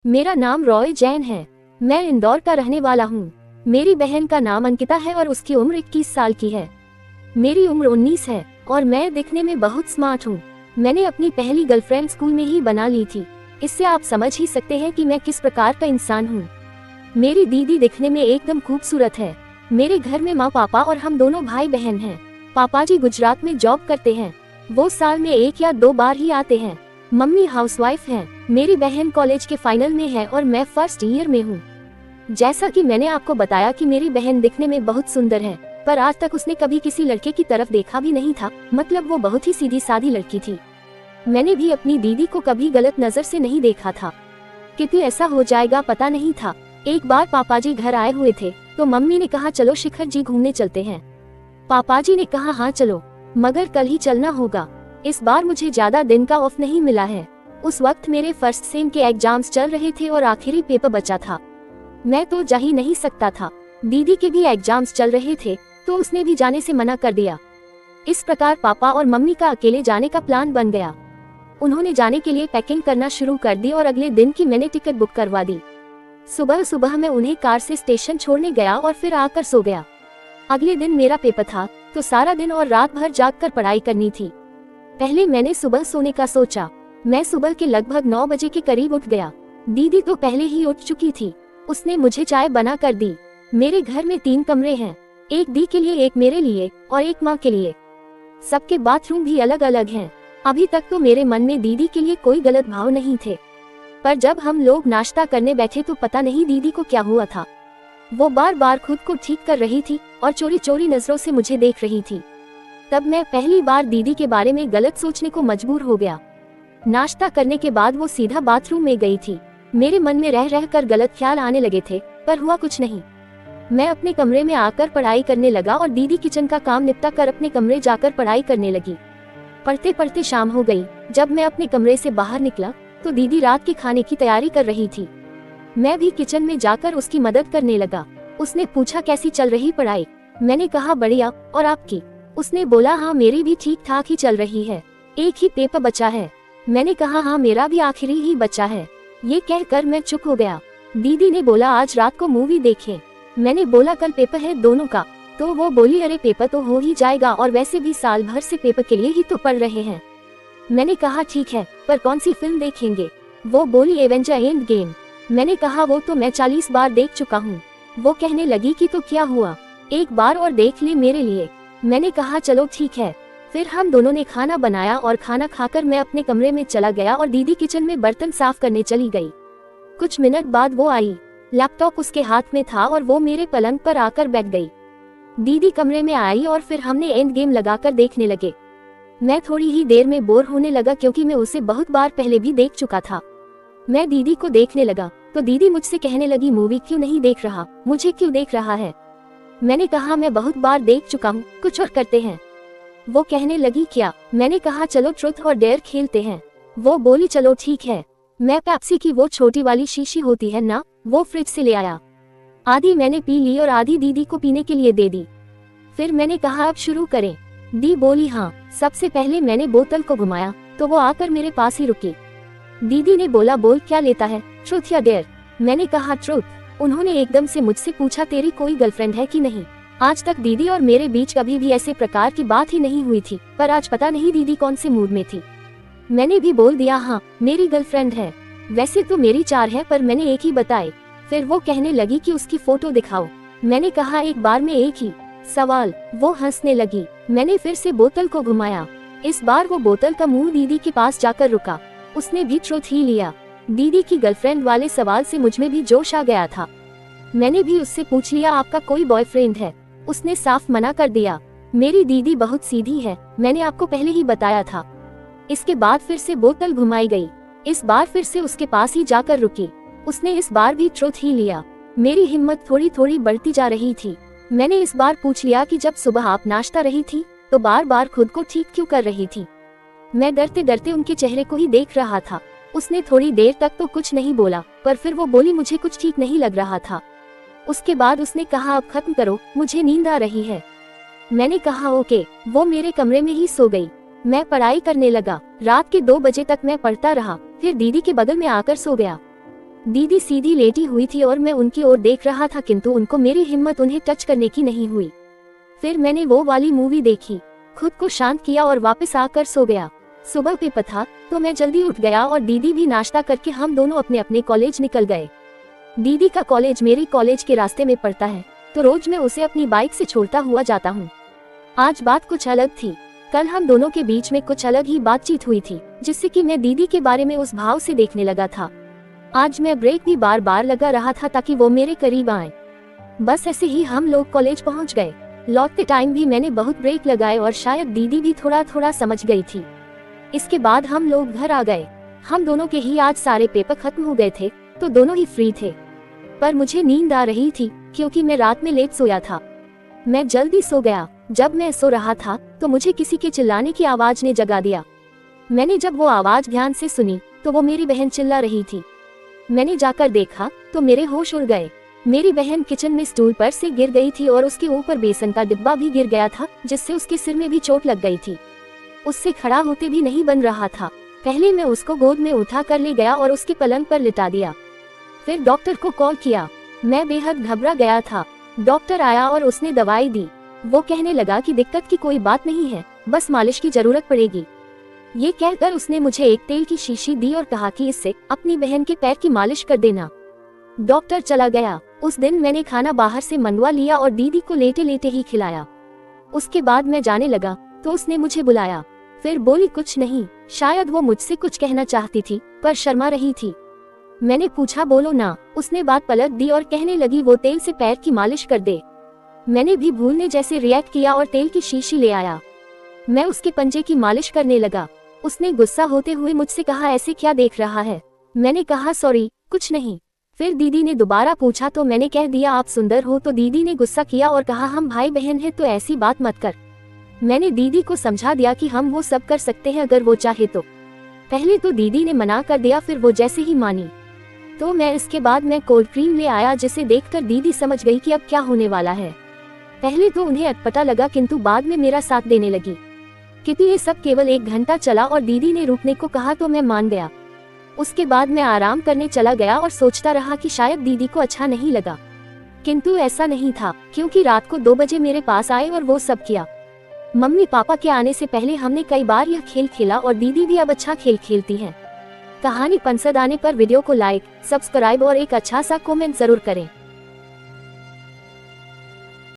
मेरा नाम रॉय जैन है। मैं इंदौर का रहने वाला हूँ। मेरी बहन का नाम अंकिता है और उसकी उम्र 21 साल की है। मेरी उम्र 19 है और मैं दिखने में बहुत स्मार्ट हूँ। मैंने अपनी पहली गर्लफ्रेंड स्कूल में ही बना ली थी। इससे आप समझ ही सकते हैं कि मैं किस प्रकार का इंसान हूँ। मेरी दीदी दिखने में एकदम खूबसूरत है। मेरे घर में माँ पापा और हम दोनों भाई बहन हैं। पापा जी गुजरात में जॉब करते हैं। वो साल में 1 या 2 बार ही आते हैं। मम्मी हाउसवाइफ हैं। मेरी बहन कॉलेज के फाइनल में है और मैं फर्स्ट ईयर में हूँ। जैसा कि मैंने आपको बताया कि मेरी बहन दिखने में बहुत सुंदर है, पर आज तक उसने कभी किसी लड़के की तरफ देखा भी नहीं था। मतलब वो बहुत ही सीधी सादी लड़की थी। मैंने भी अपनी दीदी को कभी गलत नजर से नहीं देखा था। कितनी ऐसा हो जाएगा पता नहीं था। एक बार पापा जी घर आए हुए थे तो मम्मी ने कहा चलो शिखर जी घूमने चलते हैं। पापा जी ने कहा हाँ चलो, मगर कल ही चलना होगा। इस बार मुझे ज्यादा दिन का ऑफ नहीं मिला है। उस वक्त मेरे फर्स्ट सेम के एग्जाम्स चल रहे थे और आखिरी पेपर बचा था। मैं तो जा ही नहीं सकता था। दीदी के भी एग्जाम्स चल रहे थे तो उसने भी जाने से मना कर दिया। इस प्रकार पापा और मम्मी का अकेले जाने का प्लान बन गया। उन्होंने जाने के लिए पैकिंग करना शुरू कर दी और अगले दिन की मैंने टिकट बुक करवा दी। सुबह सुबह मैं उन्हें कार से स्टेशन छोड़ने गया और फिर आकर सो गया। अगले दिन मेरा पेपर था तो सारा दिन और रात भर जागकर पढ़ाई करनी थी। पहले मैंने सुबह सोने का सोचा। मैं सुबह के लगभग 9 बजे के करीब उठ गया। दीदी तो पहले ही उठ चुकी थी। उसने मुझे चाय बना कर दी। मेरे घर में 3 कमरे हैं, एक दी के लिए, एक मेरे लिए और एक माँ के लिए। सबके बाथरूम भी अलग अलग हैं। अभी तक तो मेरे मन में दीदी के लिए कोई गलत भाव नहीं थे, पर जब हम लोग नाश्ता करने बैठे तो पता नहीं दीदी को क्या हुआ था। वो बार बार खुद को ठीक कर रही थी और चोरी चोरी नजरों से मुझे देख रही थी। तब मैं पहली बार दीदी के बारे में गलत सोचने को मजबूर हो गया। नाश्ता करने के बाद वो सीधा बाथरूम में गई थी। मेरे मन में रह रह कर गलत ख्याल आने लगे थे, पर हुआ कुछ नहीं। मैं अपने कमरे में आकर पढ़ाई करने लगा और दीदी किचन का काम निपटा कर अपने कमरे जाकर पढ़ाई करने लगी। पढ़ते पढ़ते शाम हो गई। जब मैं अपने कमरे से बाहर निकला तो दीदी रात के खाने की तैयारी कर रही थी। मैं भी किचन में जाकर उसकी मदद करने लगा। उसने पूछा कैसी चल रही पढ़ाई। मैंने कहा बढ़िया, और आपकी? उसने बोला हाँ मेरी भी ठीक ठाक ही चल रही है, एक ही पेपर बचा है। मैंने कहा हाँ मेरा भी आखिरी ही बचा है। ये कहकर मैं चुप हो गया। दीदी ने बोला आज रात को मूवी देखें। मैंने बोला कल पेपर है दोनों का। तो वो बोली अरे पेपर तो हो ही जाएगा और वैसे भी साल भर से पेपर के लिए ही तो पढ़ रहे हैं। मैंने कहा ठीक है, पर कौन सी फिल्म देखेंगे? वो बोली एवेंजर एंड गेम। मैंने कहा वो तो मैं 40 बार देख चुका हूँ। वो कहने लगी कि तो क्या हुआ, एक बार और देख ले मेरे लिए। मैंने कहा चलो ठीक है। फिर हम दोनों ने खाना बनाया और खाना खाकर मैं अपने कमरे में चला गया और दीदी किचन में बर्तन साफ करने चली गई। कुछ मिनट बाद वो आई। लैपटॉप उसके हाथ में था और वो मेरे पलंग पर आकर बैठ गई। दीदी कमरे में आई और फिर हमने एंड गेम लगाकर देखने लगे। मैं थोड़ी ही देर में बोर होने लगा क्योंकि मैं उसे बहुत बार पहले भी देख चुका था। मैं दीदी को देखने लगा तो दीदी मुझसे कहने लगी मूवी क्यों नहीं देख रहा, मुझे क्यों देख रहा है? मैंने कहा मैं बहुत बार देख चुका हूँ, कुछ और करते हैं। वो कहने लगी क्या? मैंने कहा चलो ट्रुथ और डेयर खेलते हैं। वो बोली चलो ठीक है। मैं पेप्सी की वो छोटी वाली शीशी होती है ना, वो फ्रिज से ले आया। आधी मैंने पी ली और आधी दीदी को पीने के लिए दे दी। फिर मैंने कहा अब शुरू करें। दी बोली हाँ। सबसे पहले मैंने बोतल को घुमाया तो वो आकर मेरे पास ही रुकी। दीदी ने बोला बोल क्या लेता है, ट्रुथ या डेयर? मैंने कहा ट्रुथ। उन्होंने एकदम से मुझसे पूछा तेरी कोई गर्लफ्रेंड है कि नहीं? आज तक दीदी और मेरे बीच कभी भी ऐसे प्रकार की बात ही नहीं हुई थी, पर आज पता नहीं दीदी कौन से मूड में थी। मैंने भी बोल दिया हाँ मेरी गर्लफ्रेंड है। वैसे तो मेरी 4 है पर मैंने एक ही बताई। फिर वो कहने लगी कि उसकी फोटो दिखाओ। मैंने कहा एक बार में एक ही सवाल। वो हंसने लगी। मैंने फिर से बोतल को घुमाया। इस बार वो बोतल का मुंह दीदी के पास जाकर रुका। उसने भी ट्रुथ ही लिया। दीदी की गर्लफ्रेंड वाले सवाल से मुझमें भी जोश आ गया था। मैंने भी उससे पूछ लिया आपका कोई बॉयफ्रेंड है? उसने साफ मना कर दिया। मेरी दीदी बहुत सीधी है, मैंने आपको पहले ही बताया था। इसके बाद फिर से बोतल घुमाई गई। इस बार फिर से उसके पास ही जाकर रुकी। उसने इस बार भी ट्रुथ ही लिया। मेरी हिम्मत थोड़ी थोड़ी बढ़ती जा रही थी। मैंने इस बार पूछ लिया कि जब सुबह आप नाश्ता रही थी तो बार बार खुद को ठीक क्यों कर रही थी? मैं डरते डरते उनके चेहरे को ही देख रहा था। उसने थोड़ी देर तक तो कुछ नहीं बोला, पर फिर वो बोली मुझे कुछ ठीक नहीं लग रहा था। उसके बाद उसने कहा अब खत्म करो, मुझे नींद आ रही है। मैंने कहा ओके। वो मेरे कमरे में ही सो गई। मैं पढ़ाई करने लगा। रात के 2 बजे तक मैं पढ़ता रहा, फिर दीदी के बगल में आकर सो गया। दीदी सीधी लेटी हुई थी और मैं उनकी ओर देख रहा था, किंतु उनको मेरी हिम्मत उन्हें टच करने की नहीं हुई। फिर मैंने वो वाली मूवी देखी, खुद को शांत किया और वापस आकर सो गया। सुबह पेपर था तो मैं जल्दी उठ गया और दीदी भी नाश्ता करके हम दोनों अपने अपने कॉलेज निकल गए। दीदी का कॉलेज मेरी कॉलेज के रास्ते में पड़ता है, तो रोज मैं उसे अपनी बाइक से छोड़ता हुआ जाता हूँ। आज बात कुछ अलग थी। कल हम दोनों के बीच में कुछ अलग ही बातचीत हुई थी, जिससे कि मैं दीदी के बारे में उस भाव से देखने लगा था। आज मैं ब्रेक भी बार बार लगा रहा था ताकि वो मेरे करीब आए। बस ऐसे ही हम लोग कॉलेज पहुंच गए। लौटते टाइम भी मैंने बहुत ब्रेक लगाए और शायद दीदी भी थोड़ा थोड़ा समझ गई थी। इसके बाद हम लोग घर आ गए। हम दोनों के ही आज सारे पेपर खत्म हो गए थे, तो दोनों ही फ्री थे। पर मुझे नींद आ रही थी क्योंकि मैं रात में लेट सोया था। मैं जल्दी सो गया। जब मैं सो रहा था तो मुझे किसी के चिल्लाने की आवाज ने जगा दिया। मैंने जब वो आवाज ध्यान से सुनी तो वो मेरी बहन चिल्ला रही थी। मैंने जाकर देखा तो मेरे होश उड़ गए। मेरी बहन किचन में स्टूल पर से गिर गई थी और उसके ऊपर बेसन का डिब्बा भी गिर गया था, जिससे उसके सिर में भी चोट लग गई थी। उससे खड़ा होते भी नहीं बन रहा था। पहले मैं उसको गोद में उठा कर ले गया और उसके पलंग पर लिटा दिया। फिर डॉक्टर को कॉल किया। मैं बेहद घबरा गया था। डॉक्टर आया और उसने दवाई दी। वो कहने लगा कि दिक्कत की कोई बात नहीं है, बस मालिश की जरूरत पड़ेगी। ये कहकर उसने मुझे एक तेल की शीशी दी और कहा कि इससे अपनी बहन के पैर की मालिश कर देना। डॉक्टर चला गया। उस दिन मैंने खाना बाहर से मंगवा लिया और दीदी को लेटे लेटे ही खिलाया। उसके बाद मैं जाने लगा तो उसने मुझे बुलाया। फिर बोली कुछ नहीं, शायद वो मुझसे कुछ कहना चाहती थी पर शर्मा रही थी। मैंने पूछा बोलो ना। उसने बात पलट दी और कहने लगी वो तेल से पैर की मालिश कर दे। मैंने भी भूलने जैसे रिएक्ट किया और तेल की शीशी ले आया। मैं उसके पंजे की मालिश करने लगा। उसने गुस्सा होते हुए मुझसे कहा ऐसे क्या देख रहा है। मैंने कहा सॉरी, कुछ नहीं। फिर दीदी ने दोबारा पूछा तो मैंने कह दिया आप सुंदर हो, तो दीदी ने गुस्सा किया और कहा हम भाई बहन हैं तो ऐसी बात मत कर। मैंने दीदी को समझा दिया कि हम वो सब कर सकते हैं अगर वो चाहे तो। पहले तो दीदी ने मना कर दिया, फिर वो जैसे ही मानी तो इसके बाद मैं कोल्ड क्रीम ले आया, जिसे देखकर दीदी समझ गई कि अब क्या होने वाला है। पहले तो उन्हें अटपटा लगा, किंतु बाद में मेरा साथ देने लगी। क्योंकि ये सब केवल 1 घंटा चला और दीदी ने रुकने को कहा तो मैं मान गया। उसके बाद मैं आराम करने चला गया और सोचता रहा कि शायद दीदी को अच्छा नहीं लगा, किंतु ऐसा नहीं था, क्योंकि रात को 2 बजे मेरे पास आए और वो सब किया। मम्मी पापा के आने से पहले हमने कई बार यह खेल खेला और दीदी भी अब अच्छा खेल खेलती है। कहानी पसंद आने पर वीडियो को लाइक, सब्सक्राइब और एक अच्छा सा कमेंट जरूर करें।